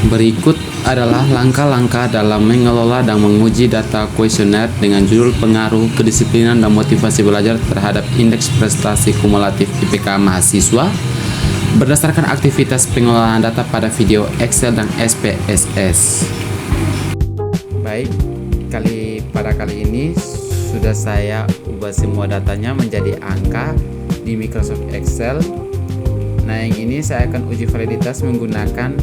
Berikut adalah langkah-langkah dalam mengelola dan menguji data kuesioner dengan judul pengaruh kedisiplinan dan motivasi belajar terhadap indeks prestasi kumulatif IPK mahasiswa berdasarkan aktivitas pengelolaan data pada video Excel dan SPSS. Baik, pada kali ini sudah saya ubah semua datanya menjadi angka di Microsoft Excel. Nah, yang ini saya akan uji validitas menggunakan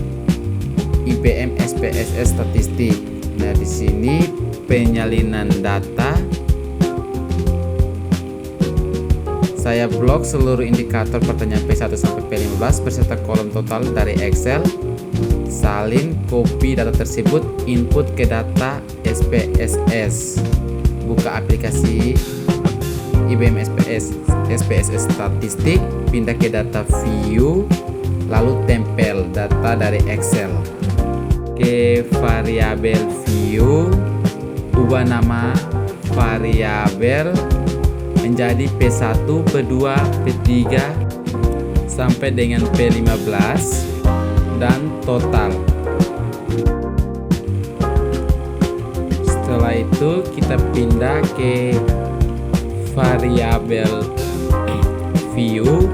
IBM SPSS statistik. Nah, di sini penyalinan data saya blok seluruh indikator pertanyaan P1 sampai P15 beserta kolom total dari Excel. Salin copy data tersebut, input ke data SPSS. Buka aplikasi IBM SPSS statistik, pindah ke data view, lalu tempel data dari Excel ke variabel view, ubah nama variabel menjadi P1, P2, P3 sampai dengan P15 dan total. Setelah itu kita pindah ke variabel view,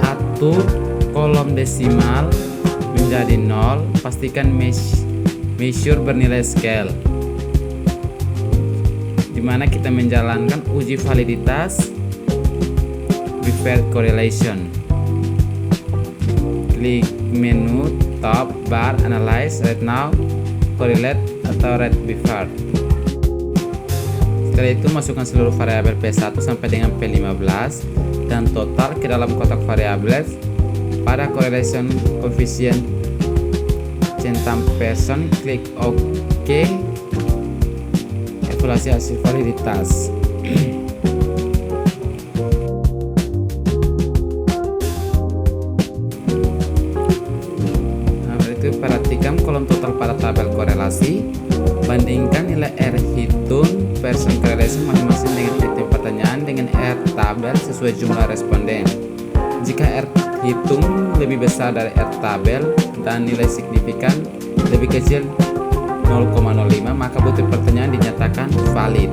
atur kolom desimal menjadi 0, pastikan measure bernilai scale, dimana kita menjalankan uji validitas preferred correlation. Klik menu top bar analyze, right now, correlate atau rate preferred. Setelah itu masukkan seluruh variabel P1 sampai dengan P15 dan total ke dalam kotak variabel pada correlation coefficient centam person. Klik OK. Evaluasi hasil validitas. Nah, berarti perhatikan kolom total pada tabel korelasi. Bandingkan nilai R hitung person correlation masing-masing dengan item pertanyaan dengan R tabel sesuai jumlah responden. Jika R hitung lebih besar dari R tabel dan nilai signifikan lebih kecil 0,05, maka butir pertanyaan dinyatakan valid.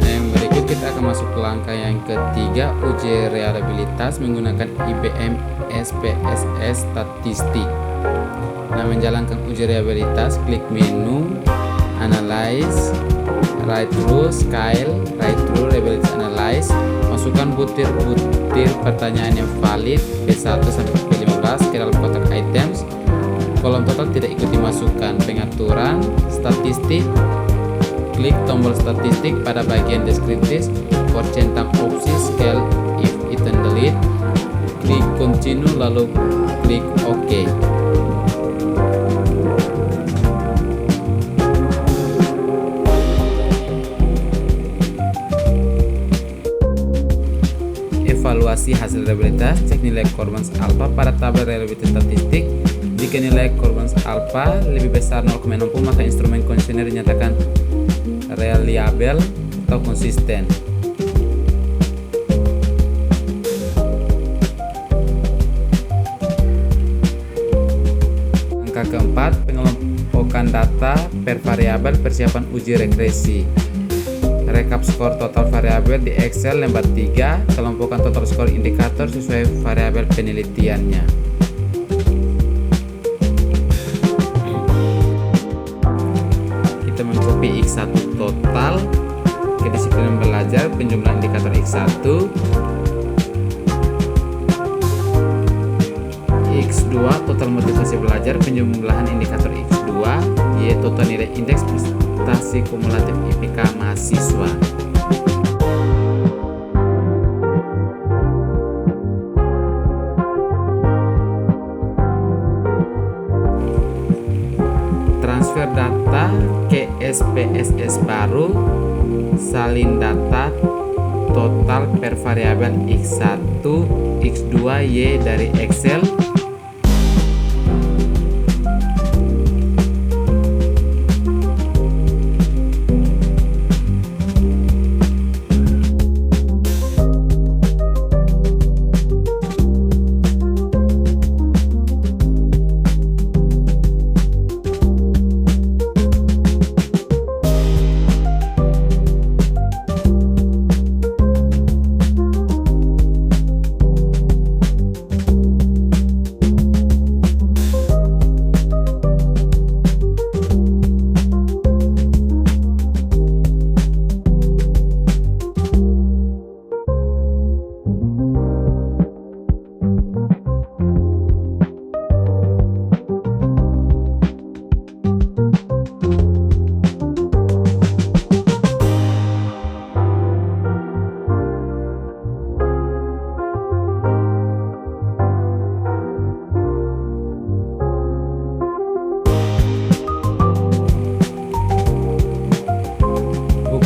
Yang berikut kita akan masuk ke langkah yang ketiga, uji reliabilitas menggunakan IBM SPSS statistik. Nah, menjalankan uji reliabilitas, klik menu analyze, right through scale, right through reliability analyze, masukkan butir-butir pertanyaan yang valid P1 sampai P15 ke dalam kotak items. Kolom total tidak ikut dimasukkan. Pengaturan statistik, klik tombol statistik pada bagian deskriptif for centang opsi scale if eaten delete, klik continue lalu klik OK. Evaluasi hasil reliabilitas, cek nilai korban alpha pada tabel reliabilitas statistik. Jika nilai korban alpha lebih besar 0,60, maka instrumen kuesioner dinyatakan reliable atau konsisten. Angka keempat, pengelompokan data per variabel, persiapan uji regresi. Rekap skor total variabel di Excel lembar 3, kelompokkan total skor indikator sesuai variabel penelitiannya. Kita mengcopy X1 total, kedisiplinan belajar, penjumlahan indikator X1, X2 total motivasi belajar, penjumlahan indikator X2, Y total nilai indeks prestasi kumulatif IPK mahasiswa. Transfer data ke SPSS baru, salin data total per variabel X1, X2, Y dari Excel.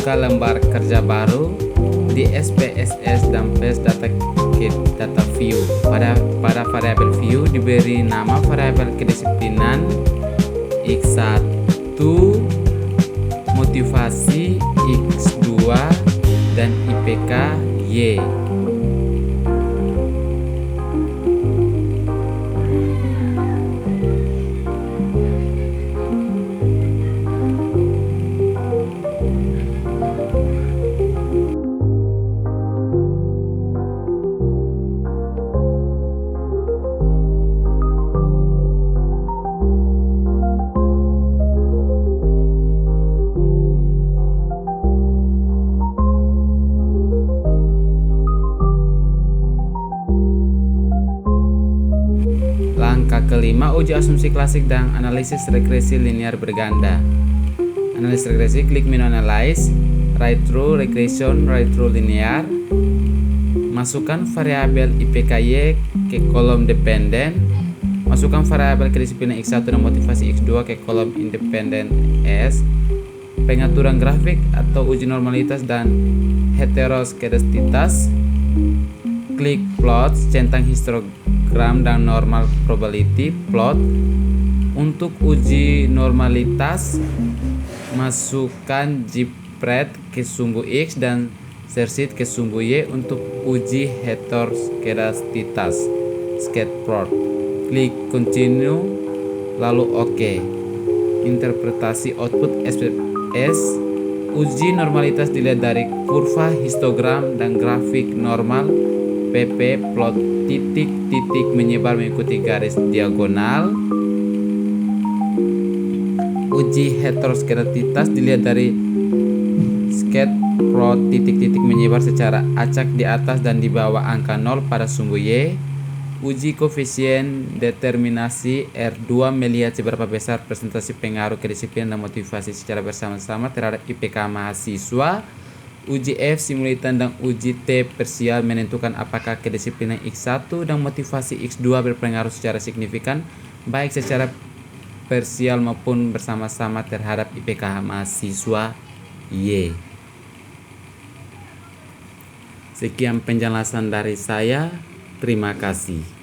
Buka lembar kerja baru di SPSS dan paste data ke data view. Pada variabel view diberi nama variabel kedisiplinan X1, motivasi X2, dan IPK Y. Langkah kelima, uji asumsi klasik dan analisis regresi linear berganda. Analisis regresi, klik menu Analyze, Right Through Regression, Right Through Linear. Masukkan variabel IPKY ke kolom dependen. Masukkan variabel kedisiplinan X1 dan motivasi X2 ke kolom independen S. Pengaturan grafik atau uji normalitas dan heteroskedasticity. Klik plot, centang histogram dan normal probability plot. Untuk uji normalitas, masukkan jpred ke sumbu X dan searchit ke sumbu Y. Untuk uji heteroskedasticity, sketplot. Klik continue, lalu OK. Interpretasi output SPS. Uji normalitas dilihat dari kurva histogram dan grafik normal. PP plot titik-titik menyebar mengikuti garis diagonal. Uji heteroskedasticity dilihat dari sket plot titik-titik menyebar secara acak di atas dan di bawah angka 0 pada sumbu Y. Uji koefisien determinasi R2 melihat seberapa besar presentasi pengaruh kedisiplinan dan motivasi secara bersama-sama terhadap IPK mahasiswa. Uji F simultan dan uji T parsial menentukan apakah kedisiplinan X1 dan motivasi X2 berpengaruh secara signifikan baik secara parsial maupun bersama-sama terhadap IPK mahasiswa Y. Sekian penjelasan dari saya. Terima kasih.